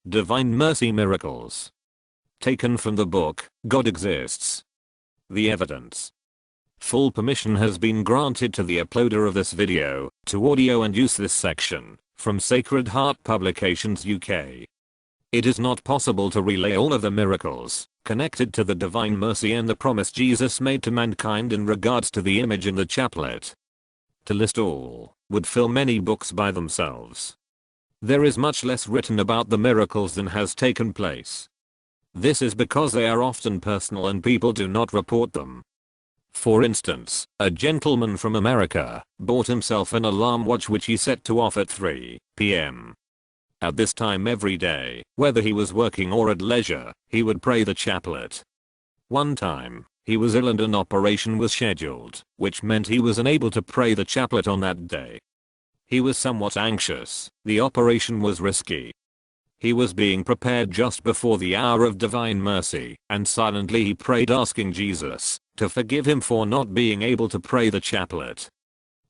Divine Mercy Miracles. Taken from the book, God Exists. The evidence. Full permission has been granted to the uploader of this video to audio and use this section from Sacred Heart Publications UK. It is not possible to relay all of the miracles connected to the Divine Mercy and the promise Jesus made to mankind in regards to the image in the chaplet. To list all would fill many books by themselves. There is much less written about the miracles than has taken place. This is because they are often personal and people do not report them. For instance, a gentleman from America bought himself an alarm watch which he set to off at 3 p.m. At this time every day, whether he was working or at leisure, he would pray the chaplet. One time, he was ill and an operation was scheduled, which meant he was unable to pray the chaplet on that day. He was somewhat anxious, the operation was risky. He was being prepared just before the hour of Divine Mercy, and silently he prayed asking Jesus to forgive him for not being able to pray the chaplet.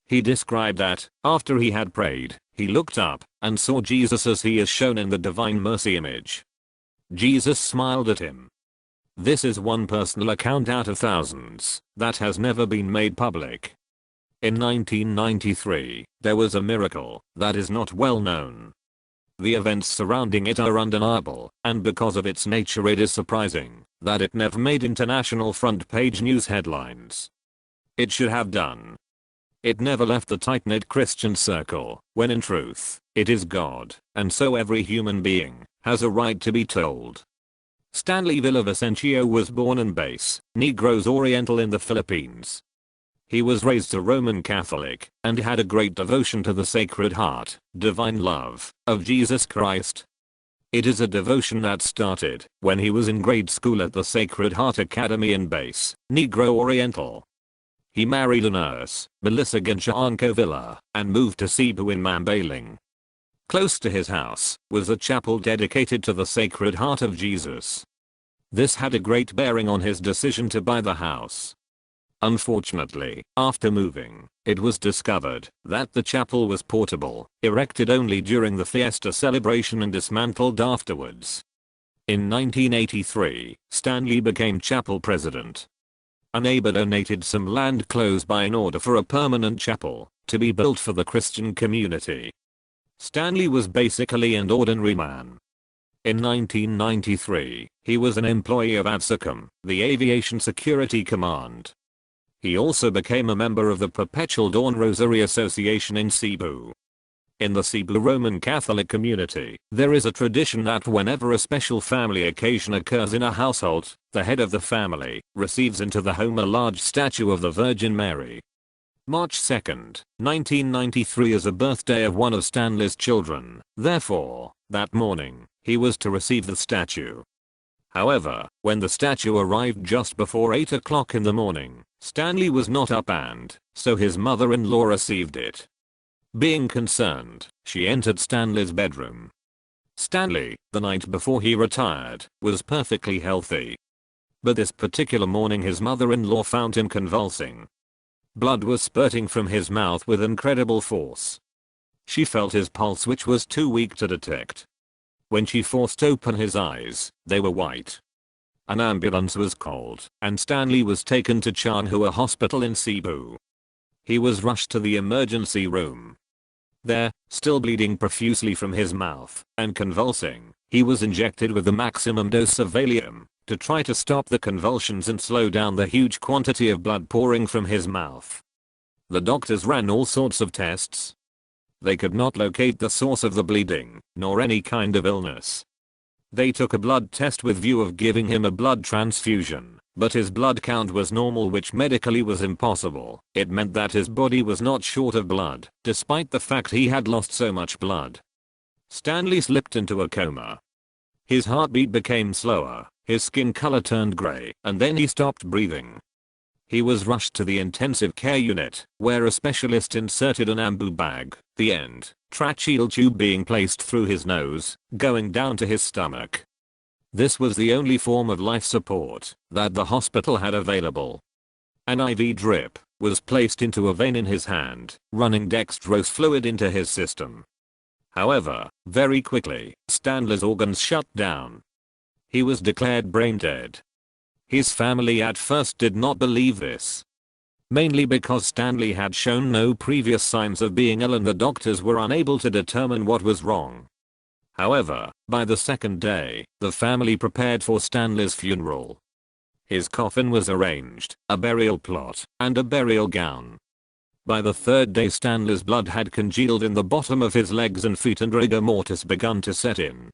He described that, after he had prayed, he looked up and saw Jesus as he is shown in the Divine Mercy image. Jesus smiled at him. This is one personal account out of thousands that has never been made public. In 1993, there was a miracle that is not well known. The events surrounding it are undeniable, and because of its nature it is surprising that it never made international front page news headlines. It should have done. It never left the tight-knit Christian circle, when in truth, it is God, and so every human being has a right to be told. Stanley Villavicencio was born in Base, Negros Oriental in the Philippines. He was raised a Roman Catholic and had a great devotion to the Sacred Heart, divine love, of Jesus Christ. It is a devotion that started when he was in grade school at the Sacred Heart Academy in Base, Negro Oriental. He married a nurse, Melissa Ganchanco Villa, and moved to Cebu in Mambaling. Close to his house was a chapel dedicated to the Sacred Heart of Jesus. This had a great bearing on his decision to buy the house. Unfortunately, after moving, it was discovered that the chapel was portable, erected only during the fiesta celebration and dismantled afterwards. In 1983, Stanley became chapel president. A neighbor donated some land close by in order for a permanent chapel to be built for the Christian community. Stanley was basically an ordinary man. In 1993, he was an employee of AVSECOM, the Aviation Security Command. He also became a member of the Perpetual Dawn Rosary Association in Cebu. In the Cebu Roman Catholic community, there is a tradition that whenever a special family occasion occurs in a household, the head of the family receives into the home a large statue of the Virgin Mary. March 2, 1993 is a birthday of one of Stanley's children, therefore, that morning, he was to receive the statue. However, when the statue arrived just before 8 o'clock in the morning, Stanley was not up and so his mother-in-law received it. Being concerned, she entered Stanley's bedroom. Stanley, the night before he retired, was perfectly healthy. But this particular morning his mother-in-law found him convulsing. Blood was spurting from his mouth with incredible force. She felt his pulse which was too weak to detect. When she forced open his eyes, they were white. An ambulance was called, and Stanley was taken to Changhua Hospital in Cebu. He was rushed to the emergency room. There, still bleeding profusely from his mouth, and convulsing, he was injected with the maximum dose of Valium, to try to stop the convulsions and slow down the huge quantity of blood pouring from his mouth. The doctors ran all sorts of tests. They could not locate the source of the bleeding, nor any kind of illness. They took a blood test with view of giving him a blood transfusion, but his blood count was normal, which medically was impossible. It meant that his body was not short of blood, despite the fact he had lost so much blood. Stanley slipped into a coma. His heartbeat became slower, his skin color turned gray, and then he stopped breathing. He was rushed to the intensive care unit, where a specialist inserted an ambu bag, the end tracheal tube being placed through his nose, going down to his stomach. This was the only form of life support that the hospital had available. An IV drip was placed into a vein in his hand, running dextrose fluid into his system. However, very quickly, Stanley's organs shut down. He was declared brain dead. His family at first did not believe this, mainly because Stanley had shown no previous signs of being ill and the doctors were unable to determine what was wrong. However, by the second day, the family prepared for Stanley's funeral. His coffin was arranged, a burial plot, and a burial gown. By the third day, Stanley's blood had congealed in the bottom of his legs and feet and rigor mortis begun to set in.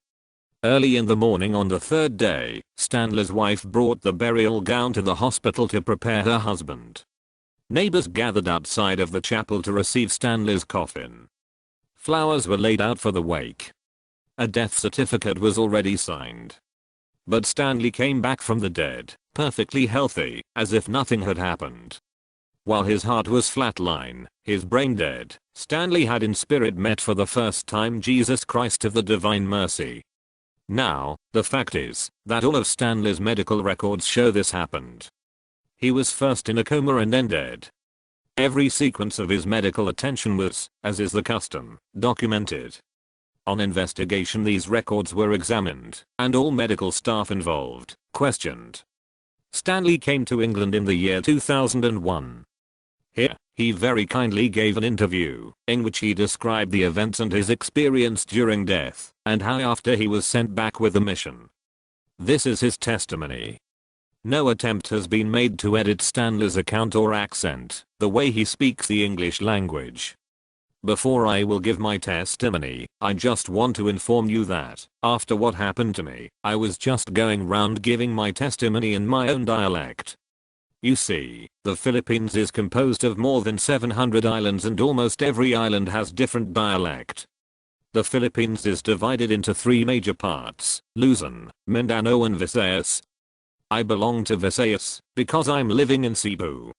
Early in the morning on the third day, Stanley's wife brought the burial gown to the hospital to prepare her husband. Neighbors gathered outside of the chapel to receive Stanley's coffin. Flowers were laid out for the wake. A death certificate was already signed. But Stanley came back from the dead, perfectly healthy, as if nothing had happened. While his heart was flatline, his brain dead, Stanley had in spirit met for the first time Jesus Christ of the Divine Mercy. Now, the fact is that all of Stanley's medical records show this happened. He was first in a coma and then dead. Every sequence of his medical attention was, as is the custom, documented. On investigation, these records were examined, and all medical staff involved questioned. Stanley came to England in the year 2001. Here, he very kindly gave an interview, in which he described the events and his experience during death, and how after he was sent back with a mission. This is his testimony. No attempt has been made to edit Stanley's account or accent the way he speaks the English language. Before I will give my testimony, I just want to inform you that, after what happened to me, I was just going round giving my testimony in my own dialect. You see, the Philippines is composed of more than 700 islands and almost every island has different dialect. The Philippines is divided into three major parts: Luzon, Mindanao and Visayas. I belong to Visayas, because I'm living in Cebu.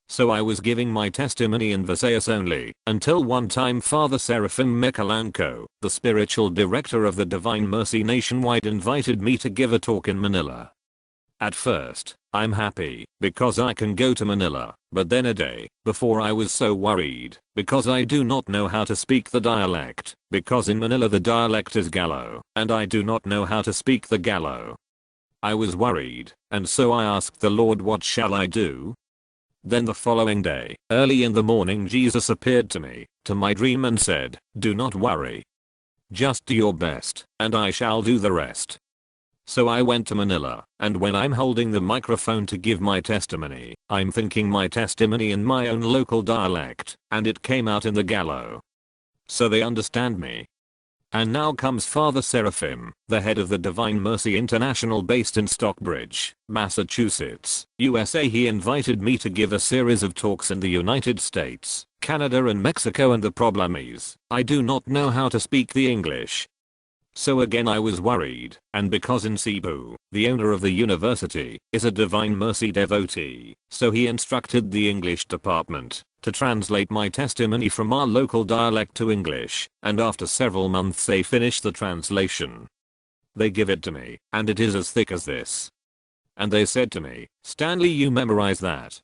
So I was giving my testimony in Visayas only, until one time Father Seraphim Micalanco, the spiritual director of the Divine Mercy Nationwide, invited me to give a talk in Manila. At first, I'm happy, because I can go to Manila, but then a day before I was so worried, because I do not know how to speak the dialect, because in Manila the dialect is Galo, and I do not know how to speak the Galo. I was worried, and so I asked the Lord, what shall I do? Then the following day, early in the morning, Jesus appeared to me, to my dream, and said, do not worry. Just do your best, and I shall do the rest. So I went to Manila, and when I'm holding the microphone to give my testimony, I'm thinking my testimony in my own local dialect, and it came out in the Galo. So they understand me. And now comes Father Seraphim, the head of the Divine Mercy International based in Stockbridge, Massachusetts, USA. He invited me to give a series of talks in the United States, Canada and Mexico, and the problem is, I do not know how to speak the English. So again I was worried, and because in Cebu, the owner of the university is a Divine Mercy devotee, so he instructed the English department to translate my testimony from our local dialect to English, and after several months they finished the translation. They give it to me, and it is as thick as this. And they said to me, Stanley, you memorize that.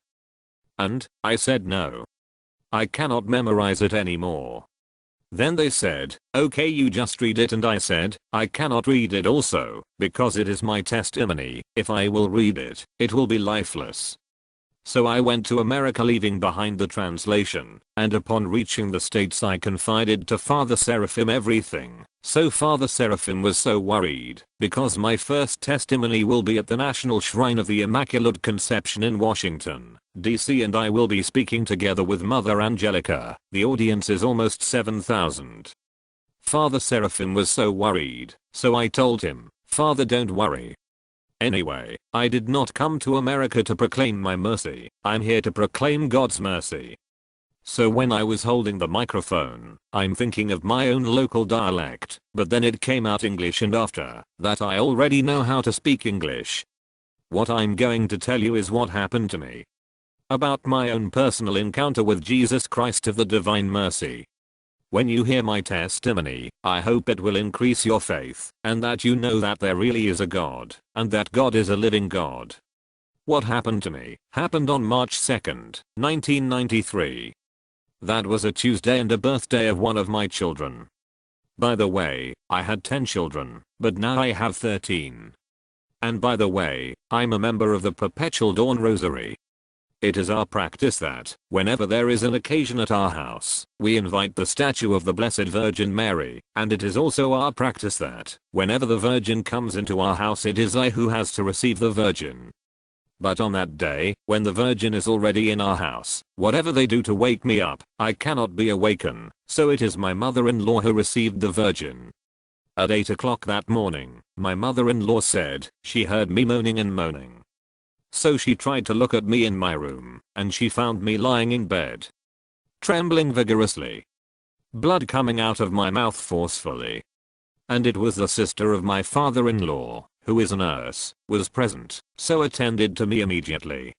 And I said no. I cannot memorize it anymore. Then they said, okay, you just read it, and I said, I cannot read it also, because it is my testimony. If I will read it, it will be lifeless. So I went to America, leaving behind the translation, and upon reaching the States I confided to Father Seraphim everything. So Father Seraphim was so worried, because my first testimony will be at the National Shrine of the Immaculate Conception in Washington, D.C., and I will be speaking together with Mother Angelica. The audience is almost 7,000. Father Seraphim was so worried, so I told him, Father, don't worry. Anyway, I did not come to America to proclaim my mercy, I'm here to proclaim God's mercy. So when I was holding the microphone, I'm thinking of my own local dialect, but then it came out English, and after that I already know how to speak English. What I'm going to tell you is what happened to me. About my own personal encounter with Jesus Christ of the Divine Mercy. When you hear my testimony, I hope it will increase your faith, and that you know that there really is a God, and that God is a living God. What happened to me happened on March 2nd, 1993. That was a Tuesday and a birthday of one of my children. By the way, I had 10 children, but now I have 13. And by the way, I'm a member of the Perpetual Dawn Rosary. It is our practice that, whenever there is an occasion at our house, we invite the statue of the Blessed Virgin Mary, and it is also our practice that, whenever the Virgin comes into our house, it is I who has to receive the Virgin. But on that day, when the Virgin is already in our house, whatever they do to wake me up, I cannot be awakened, so it is my mother-in-law who received the Virgin. At 8 o'clock that morning, my mother-in-law said she heard me moaning and moaning. So she tried to look at me in my room, and she found me lying in bed, trembling vigorously, blood coming out of my mouth forcefully. And it was the sister of my father-in-law, who is a nurse, was present, so attended to me immediately.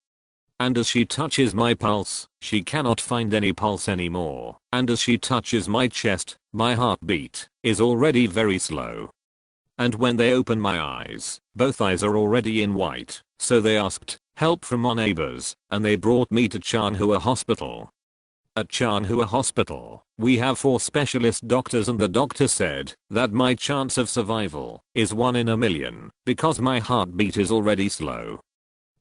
And as she touches my pulse, she cannot find any pulse anymore, and as she touches my chest, my heartbeat is already very slow. And when they open my eyes, both eyes are already in white, so they asked help from our neighbors, and they brought me to Chanhua Hospital. At Chanhua Hospital, we have 4 specialist doctors, and the doctor said that my chance of survival is 1 in a million because my heartbeat is already slow.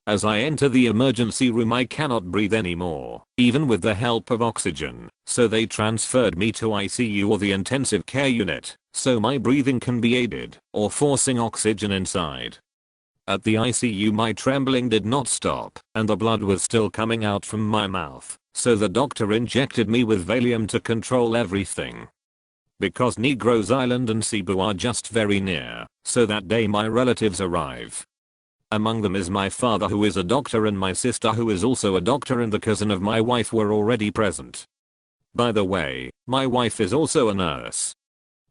As I enter the emergency room, I cannot breathe anymore, even with the help of oxygen, so they transferred me to ICU or the intensive care unit, so my breathing can be aided, or forcing oxygen inside. At the ICU my trembling did not stop, and the blood was still coming out from my mouth, so the doctor injected me with Valium to control everything. Because Negros Island and Cebu are just very near, so that day my relatives arrive. Among them is my father, who is a doctor, and my sister, who is also a doctor, and the cousin of my wife were already present. By the way, my wife is also a nurse.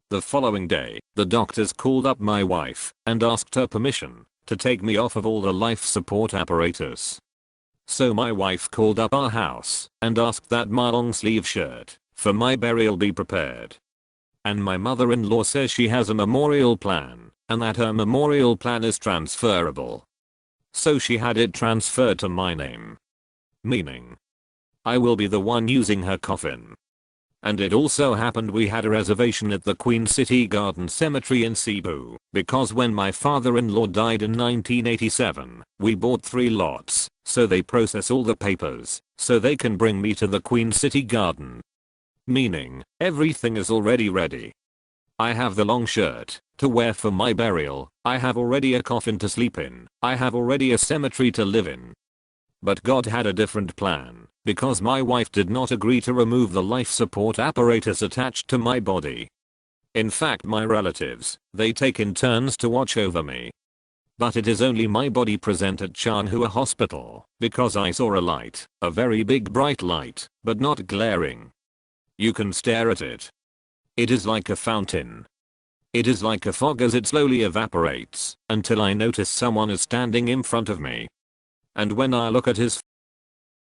The following day, the doctors called up my wife and asked her permission to take me off of all the life support apparatus. So my wife called up our house and asked that my long sleeve shirt for my burial be prepared. And my mother-in-law says she has a memorial plan, and that her memorial plan is transferable. So she had it transferred to my name. Meaning, I will be the one using her coffin. And it also happened we had a reservation at the Queen City Garden Cemetery in Cebu, because when my father-in-law died in 1987, we bought 3 lots, so they process all the papers, so they can bring me to the Queen City Garden. Meaning, everything is already ready. I have the long shirt to wear for my burial, I have already a coffin to sleep in, I have already a cemetery to live in. But God had a different plan, because my wife did not agree to remove the life support apparatus attached to my body. In fact, my relatives, they take in turns to watch over me. But it is only my body present at Chanhua Hospital, because I saw a light, a very big bright light, but not glaring. You can stare at it. It is like a fountain. It is like a fog as it slowly evaporates, until I notice someone is standing in front of me. And when I look at his